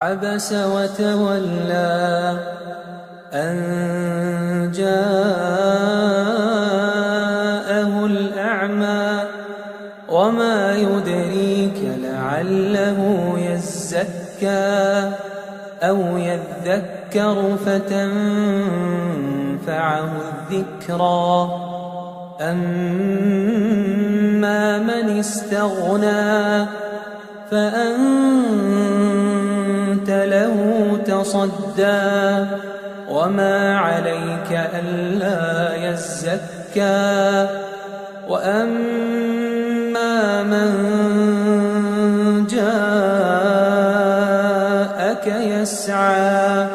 عبس وتولى أن جاءه الأعمى وما يدريك لعله يزكى أو يذكر فتنفعه الذكرى أما من استغنى فأنت له تصدى وما عليك ألا يزكى وأما من جاءك يسعى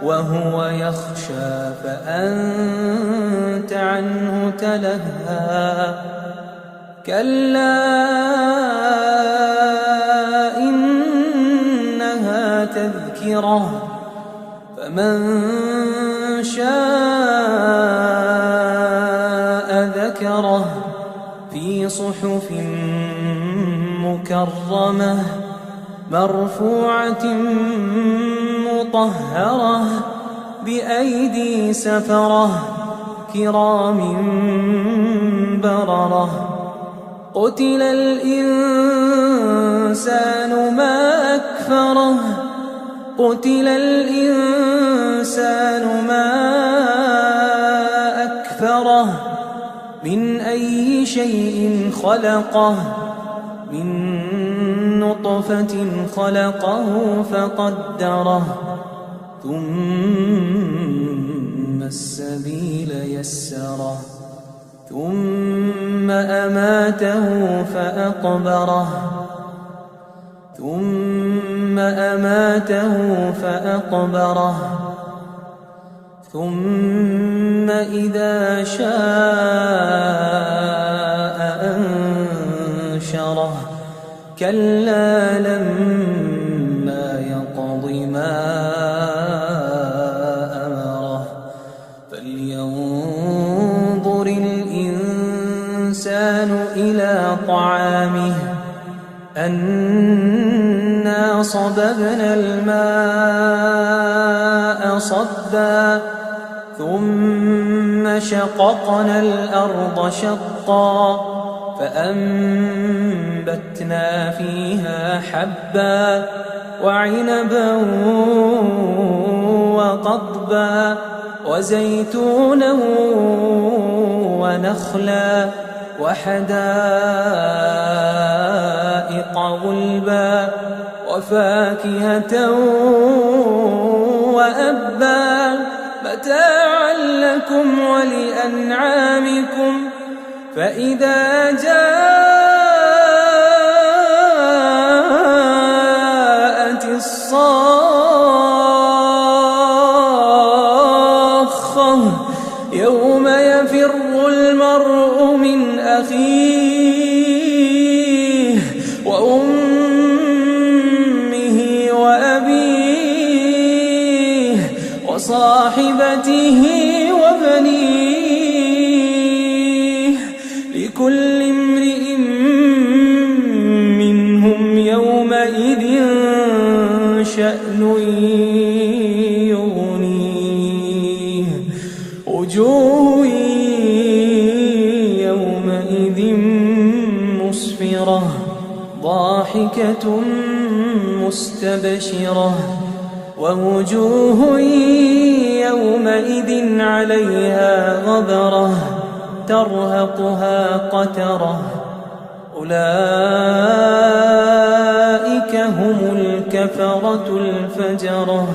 وهو يخشى فأنت عنه تلهى كلا إنها تذكرة فمن شاء ذكره في صحف مكرمة مرفوعة مطهرة بأيدي سفرة كرام بررة قتل الإنسان ما أكفره قتل الإنسان ما أكفره من أي شيء خلقه من نطفة خلقه فقدره ثم السبيل يسره ثم أماته فأقبره ثم إذا شاء أنشره كلا لما يقض ما أمره فلينظر الإنسان إلى طعامه أنا صببنا الماء صبا ثم شققنا الأرض شقا فأنبتنا فيها حبا وعنبا وقضبا وزيتونا ونخلا وحدائق غلبا وفاكهة وأبا متاعا لكم ولأنعامكم فإذا جاءت الصاخة يوم يفر المرء من أخيه وأمه وأبيه وصاحبته وبنيه لكل امرئ منهم يومئذ شأن يغنيه وجوه يومئذ مسفرة ضاحكة مستبشرة ووجوه يومئذ عليها غبرة ترهقها قترة أولئك هم الكفرة الفجرة.